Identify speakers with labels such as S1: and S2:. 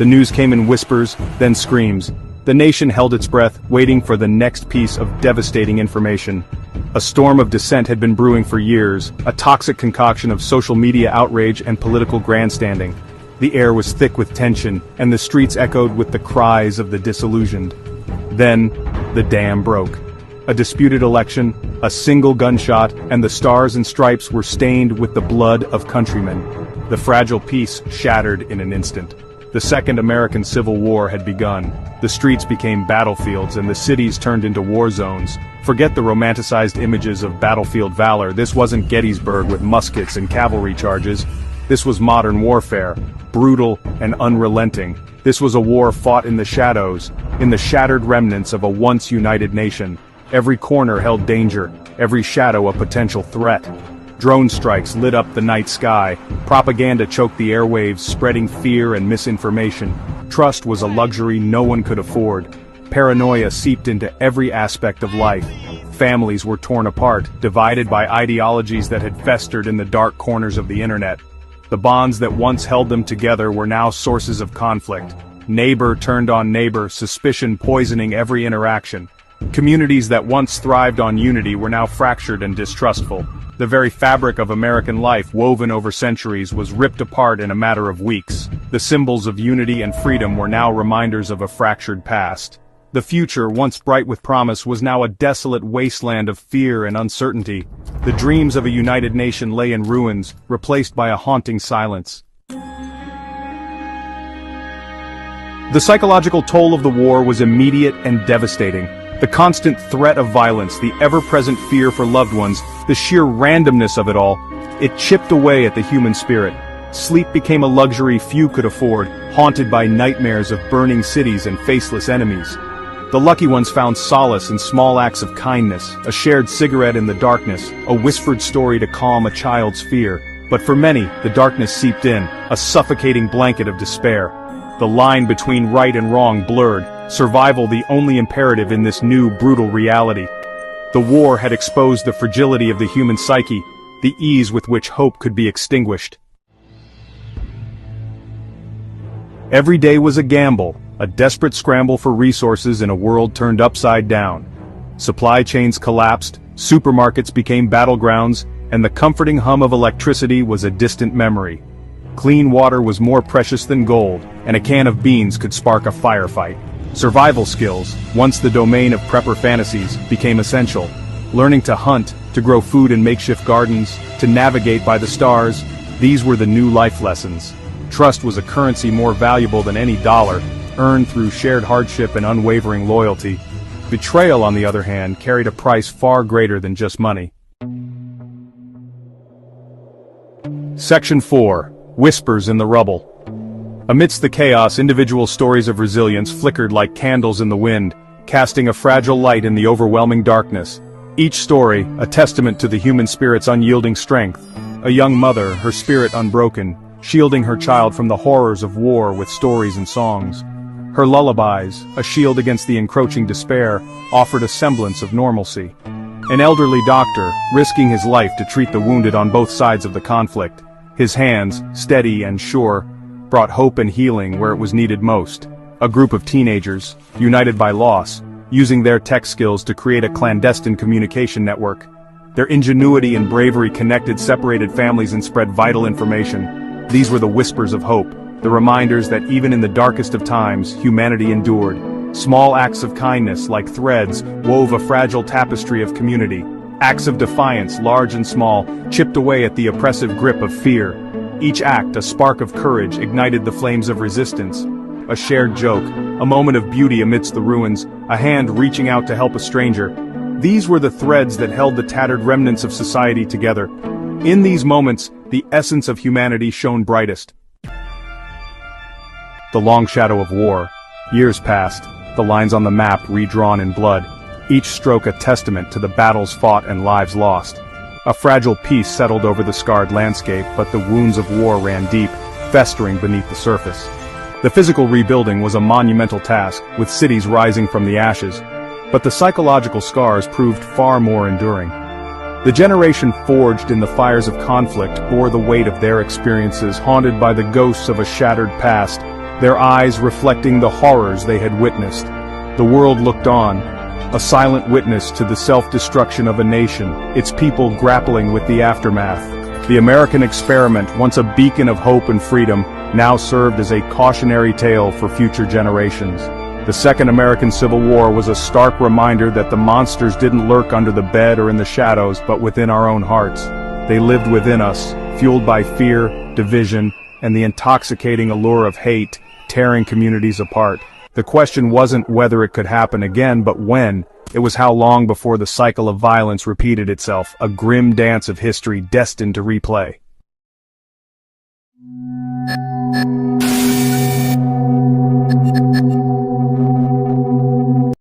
S1: The news came in whispers, then screams. The nation held its breath, waiting for the next piece of devastating information. A storm of dissent had been brewing for years, a toxic concoction of social media outrage and political grandstanding. The air was thick with tension, and the streets echoed with the cries of the disillusioned. Then, the dam broke. A disputed election, a single gunshot, and the stars and stripes were stained with the blood of countrymen. The fragile peace shattered in an instant. The Second American Civil War had begun. The streets became battlefields and the cities turned into war zones. Forget the romanticized images of battlefield valor. This wasn't Gettysburg with muskets and cavalry charges. This was modern warfare, brutal and unrelenting. This was a war fought in the shadows, in the shattered remnants of a once united nation. Every corner held danger, every shadow a potential threat. Drone strikes lit up the night sky, propaganda choked the airwaves, spreading fear and misinformation. Trust was a luxury no one could afford. Paranoia seeped into every aspect of life. Families were torn apart, divided by ideologies that had festered in the dark corners of the internet. The bonds that once held them together were now sources of conflict. Neighbor turned on neighbor, suspicion poisoning every interaction. Communities that once thrived on unity were now fractured and distrustful. The very fabric of American life, woven over centuries, was ripped apart in a matter of weeks. The symbols of unity and freedom were now reminders of a fractured past. The future, once bright with promise, was now a desolate wasteland of fear and uncertainty. The dreams of a united nation lay in ruins, replaced by a haunting silence. The psychological toll of the war was immediate and devastating. The constant threat of violence, the ever-present fear for loved ones, the sheer randomness of it all, it chipped away at the human spirit. Sleep became a luxury few could afford, haunted by nightmares of burning cities and faceless enemies. The lucky ones found solace in small acts of kindness, a shared cigarette in the darkness, a whispered story to calm a child's fear. But for many, the darkness seeped in, a suffocating blanket of despair. The line between right and wrong blurred, survival the only imperative in this new, brutal reality. The war had exposed the fragility of the human psyche, the ease with which hope could be extinguished. Every day was a gamble, a desperate scramble for resources in a world turned upside down. Supply chains collapsed, supermarkets became battlegrounds, and the comforting hum of electricity was a distant memory. Clean water was more precious than gold, and a can of beans could spark a firefight. Survival skills, once the domain of prepper fantasies, became essential. Learning to hunt, to grow food in makeshift gardens, to navigate by the stars, these were the new life lessons. Trust was a currency more valuable than any dollar, earned through shared hardship and unwavering loyalty. Betrayal, on the other hand, carried a price far greater than just money. Section 4. Whispers in the Rubble. Amidst the chaos, individual stories of resilience flickered like candles in the wind, casting a fragile light in the overwhelming darkness. Each story, a testament to the human spirit's unyielding strength. A young mother, her spirit unbroken, shielding her child from the horrors of war with stories and songs. Her lullabies, a shield against the encroaching despair, offered a semblance of normalcy. An elderly doctor, risking his life to treat the wounded on both sides of the conflict. His hands, steady and sure, brought hope and healing where it was needed most. A group of teenagers, united by loss, using their tech skills to create a clandestine communication network. Their ingenuity and bravery connected separated families and spread vital information. These were the whispers of hope, the reminders that even in the darkest of times, humanity endured. Small acts of kindness, like threads, wove a fragile tapestry of community. Acts of defiance, large and small, chipped away at the oppressive grip of fear. Each act, a spark of courage, ignited the flames of resistance. A shared joke, a moment of beauty amidst the ruins, a hand reaching out to help a stranger. These were the threads that held the tattered remnants of society together. In these moments, the essence of humanity shone brightest. The long shadow of war. Years passed, the lines on the map redrawn in blood. Each stroke a testament to the battles fought and lives lost. A fragile peace settled over the scarred landscape, but the wounds of war ran deep, festering beneath the surface. The physical rebuilding was a monumental task, with cities rising from the ashes, but the psychological scars proved far more enduring. The generation forged in the fires of conflict bore the weight of their experiences, haunted by the ghosts of a shattered past. their eyes reflecting the horrors they had witnessed. The world looked on, a silent witness to the self-destruction of a nation, its people grappling with the aftermath. The American experiment, once a beacon of hope and freedom, now served as a cautionary tale for future generations. The Second American Civil War was a stark reminder that the monsters didn't lurk under the bed or in the shadows, but within our own hearts. They lived within us, fueled by fear, division, and the intoxicating allure of hate, tearing communities apart. The question wasn't whether it could happen again, but when. It was how long before the cycle of violence repeated itself, a grim dance of history destined to replay.